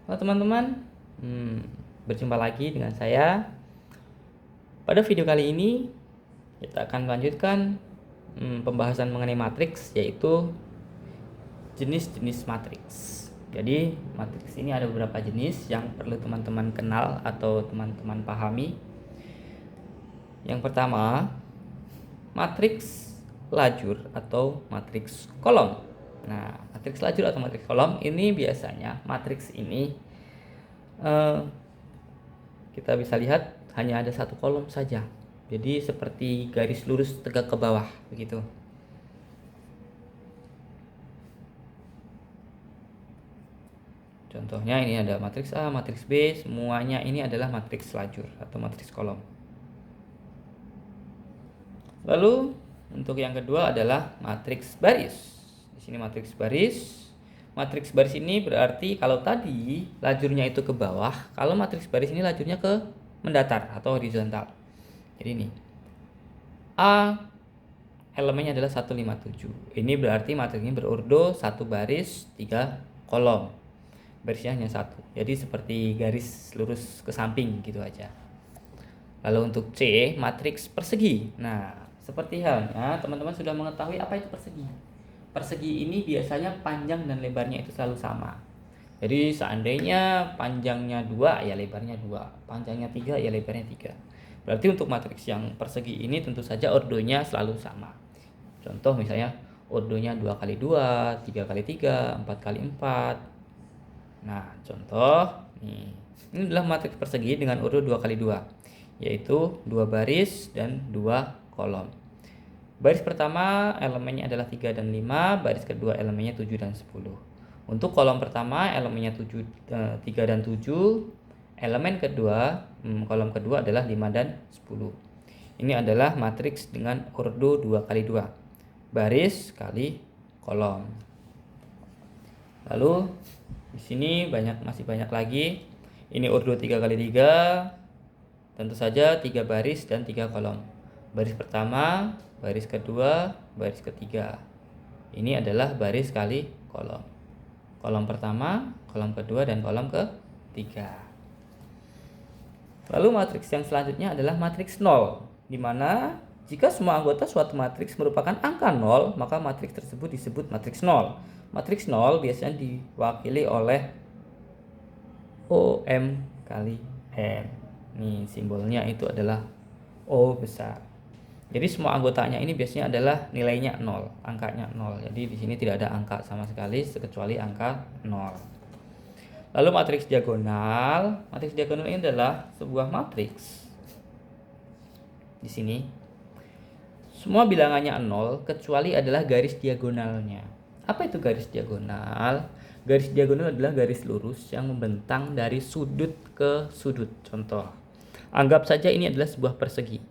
Halo teman-teman, berjumpa lagi dengan saya. Pada video kali ini kita akan melanjutkan pembahasan mengenai matriks, yaitu jenis-jenis matriks. Jadi matriks ini ada beberapa jenis yang perlu teman-teman kenal atau teman-teman pahami. Yang pertama, matriks lajur atau matriks kolom. Nah, matriks lajur atau matriks kolom ini biasanya matriks ini kita bisa lihat hanya ada satu kolom saja. Jadi seperti garis lurus tegak ke bawah begitu. Contohnya ini ada matriks A, matriks B, semuanya ini adalah matriks lajur atau matriks kolom. Lalu untuk yang kedua adalah matriks baris. Di sini matriks baris. Matriks baris ini berarti kalau tadi lajurnya itu ke bawah, kalau matriks baris ini lajurnya ke mendatar atau horizontal. Jadi ini A elemennya adalah 157. Ini berarti matriks ini berurdo 1 baris 3 kolom. Barisnya hanya 1. Jadi seperti garis lurus ke samping gitu aja. Lalu untuk C, matriks persegi. Nah, seperti halnya teman-teman sudah mengetahui apa itu persegi. Persegi ini biasanya panjang dan lebarnya itu selalu sama. Jadi seandainya panjangnya 2 ya lebarnya 2, panjangnya 3 ya lebarnya 3. Berarti untuk matriks yang persegi ini tentu saja ordonya selalu sama. Contoh misalnya ordonya 2 kali 2, 3 kali 3, 4 kali 4. Nah, contoh nih. Ini adalah matriks persegi dengan ordo 2 kali 2, yaitu 2 baris dan 2 kolom. Baris pertama elemennya adalah 3 dan 5, baris kedua elemennya 7 dan 10. Untuk kolom pertama elemennya 3 dan 7, elemen kedua, kolom kedua adalah 5 dan 10. Ini adalah matriks dengan ordo 2 kali 2, baris kali kolom. Lalu di sini masih banyak lagi. Ini ordo 3 kali 3, tentu saja 3 baris dan 3 kolom. Baris pertama, baris kedua, baris ketiga. Ini adalah baris kali kolom. Kolom pertama, kolom kedua, dan kolom ketiga. Lalu matriks yang selanjutnya adalah matriks 0, di mana jika semua anggota suatu matriks merupakan angka 0, maka matriks tersebut disebut matriks 0. Matriks 0 biasanya diwakili oleh OM kali M. Nih, simbolnya itu adalah O besar. Jadi semua anggotanya ini biasanya adalah nilainya 0, angkanya 0. Jadi di sini tidak ada angka sama sekali kecuali angka 0. Lalu matriks diagonal. Matriks diagonal ini adalah sebuah matriks. Di sini semua bilangannya 0 kecuali adalah garis diagonalnya. Apa itu garis diagonal? Garis diagonal adalah garis lurus yang membentang dari sudut ke sudut. Contoh, anggap saja ini adalah sebuah persegi.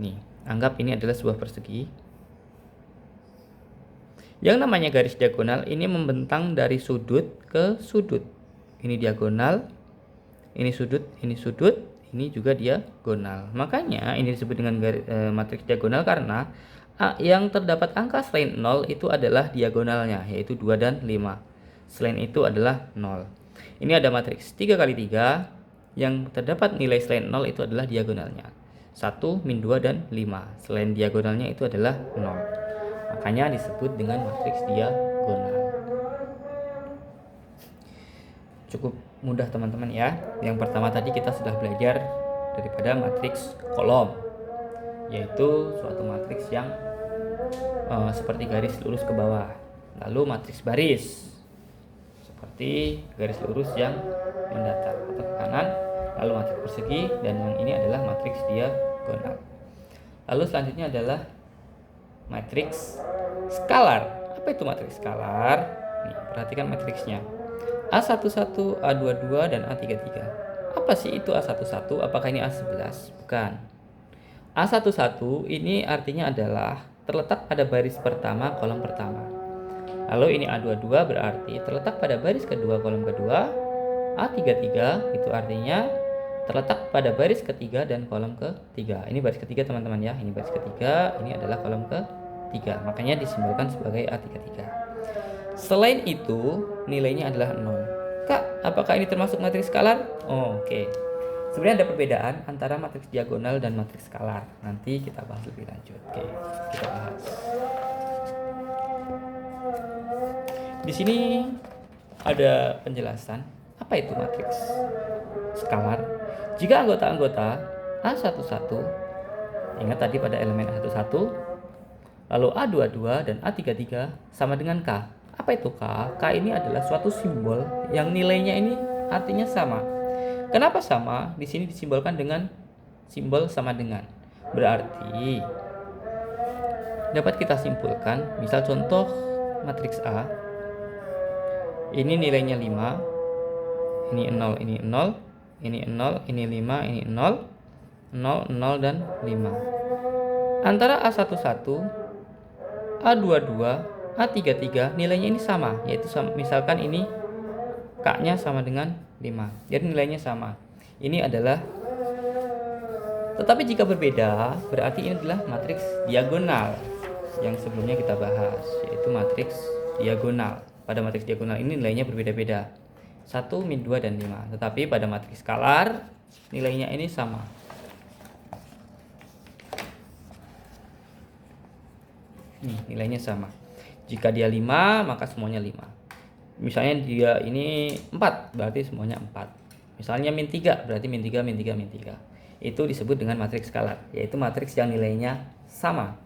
Nih, anggap ini adalah sebuah persegi. Yang namanya garis diagonal ini membentang dari sudut ke sudut. Ini diagonal, ini sudut, ini juga diagonal. Makanya ini disebut dengan matriks diagonal karena yang terdapat angka selain 0 itu adalah diagonalnya, yaitu 2 dan 5. Selain itu adalah 0. Ini ada matriks 3 kali 3, yang terdapat nilai selain 0 itu adalah diagonalnya. 1, min 2, dan 5. Selain diagonalnya itu adalah 0. Makanya disebut dengan matriks diagonal. Cukup mudah teman-teman ya. Yang pertama tadi kita sudah belajar daripada matriks kolom, yaitu suatu matriks yang seperti garis lurus ke bawah. Lalu matriks baris seperti garis lurus yang mendatar atau ke kanan. Lalu matriks persegi, dan yang ini adalah matriks diagonal. Lalu selanjutnya adalah matriks skalar. Apa itu matriks skalar? Nih, perhatikan matriksnya. A11, A22, dan A33. Apa sih itu A11? Apakah ini A11? Bukan. A11 ini artinya adalah terletak pada baris pertama kolom pertama. Lalu ini A22 berarti terletak pada baris kedua kolom kedua. A33 itu artinya terletak pada baris ketiga dan kolom ketiga. Ini baris ketiga teman-teman ya. Ini baris ketiga, ini adalah kolom ketiga. Makanya disimbolkan sebagai A33. Selain itu, nilainya adalah 0. Apakah ini termasuk matriks skalar? Oh, oke. Sebenarnya ada perbedaan antara matriks diagonal dan matriks skalar. Nanti kita bahas lebih lanjut. Oke, kita bahas. Di sini ada penjelasan apa itu matriks skalar. Jika anggota-anggota A11, ingat tadi pada elemen A11, lalu A22 dan A33 sama dengan K. Apa itu K? K ini adalah suatu simbol yang nilainya ini artinya sama. Kenapa sama? Di sini disimbolkan dengan simbol sama dengan. Berarti dapat kita simpulkan, misal contoh matriks A. Ini nilainya 5. Ini 0, ini 0, ini 0, ini 5, ini 0, 0, 0 dan 5. Antara A11, A22, A33 nilainya ini sama, yaitu misalkan ini K-nya sama dengan 5. Jadi nilainya sama. Ini adalah, tetapi jika berbeda, berarti ini adalah matriks diagonal yang sebelumnya kita bahas, yaitu matriks diagonal. Pada matriks diagonal ini nilainya berbeda-beda. 1, min 2, dan 5. Tetapi pada matriks skalar nilainya ini sama. Nih, nilainya sama. Jika dia 5, maka semuanya 5. Misalnya dia ini 4, berarti semuanya 4. Misalnya min 3, berarti min 3, min 3, min 3. Itu disebut dengan matriks skalar, yaitu matriks yang nilainya sama.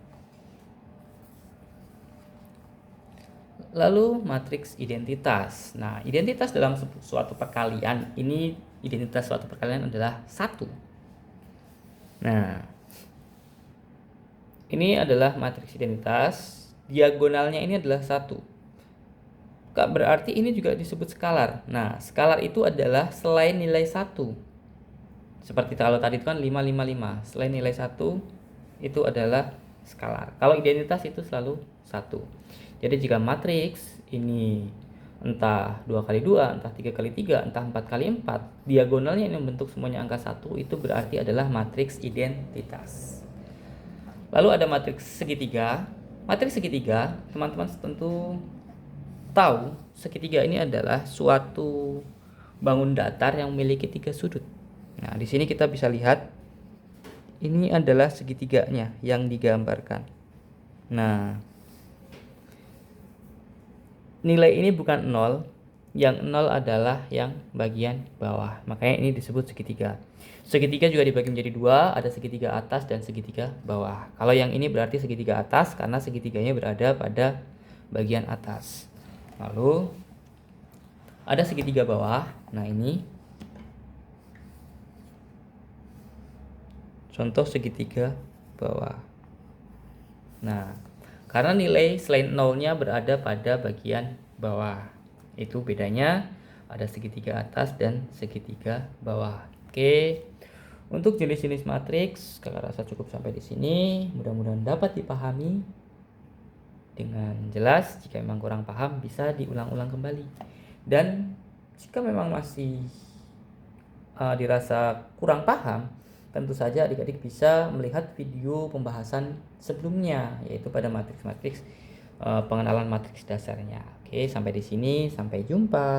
Lalu matriks identitas. Nah, identitas dalam suatu perkalian, ini identitas suatu perkalian adalah 1. Nah, ini adalah matriks identitas, diagonalnya ini adalah 1. Berarti ini juga disebut skalar. Nah, skalar itu adalah selain nilai 1. Seperti kalau tadi itu kan 5, 5, 5. Selain nilai 1 itu adalah skalar. Kalau identitas itu selalu 1. Jadi jika matriks ini entah 2 kali 2, entah 3 kali 3, entah 4 kali 4, diagonalnya ini membentuk semuanya angka 1, itu berarti adalah matriks identitas. Lalu ada matriks segitiga. Matriks segitiga, teman-teman tentu tahu, segitiga ini adalah suatu bangun datar yang memiliki 3 sudut. Nah, di sini kita bisa lihat ini adalah segitiganya yang digambarkan. Nah, nilai ini bukan 0, yang 0 adalah yang bagian bawah. Makanya ini disebut segitiga. Segitiga juga dibagi menjadi 2, ada segitiga atas dan segitiga bawah. Kalau yang ini berarti segitiga atas karena segitiganya berada pada bagian atas. Lalu ada segitiga bawah. Nah, ini contoh segitiga bawah. Nah, karena nilai selain 0-nya berada pada bagian bawah. Itu bedanya, ada segitiga atas dan segitiga bawah. Oke. Untuk jenis-jenis matriks, kakak rasa cukup sampai di sini. Mudah-mudahan dapat dipahami dengan jelas. Jika memang kurang paham, bisa diulang-ulang kembali. Dan jika memang masih dirasa kurang paham, tentu saja adik-adik bisa melihat video pembahasan sebelumnya, yaitu pada matriks-matriks pengenalan matriks dasarnya. Oke, sampai di sini, sampai jumpa.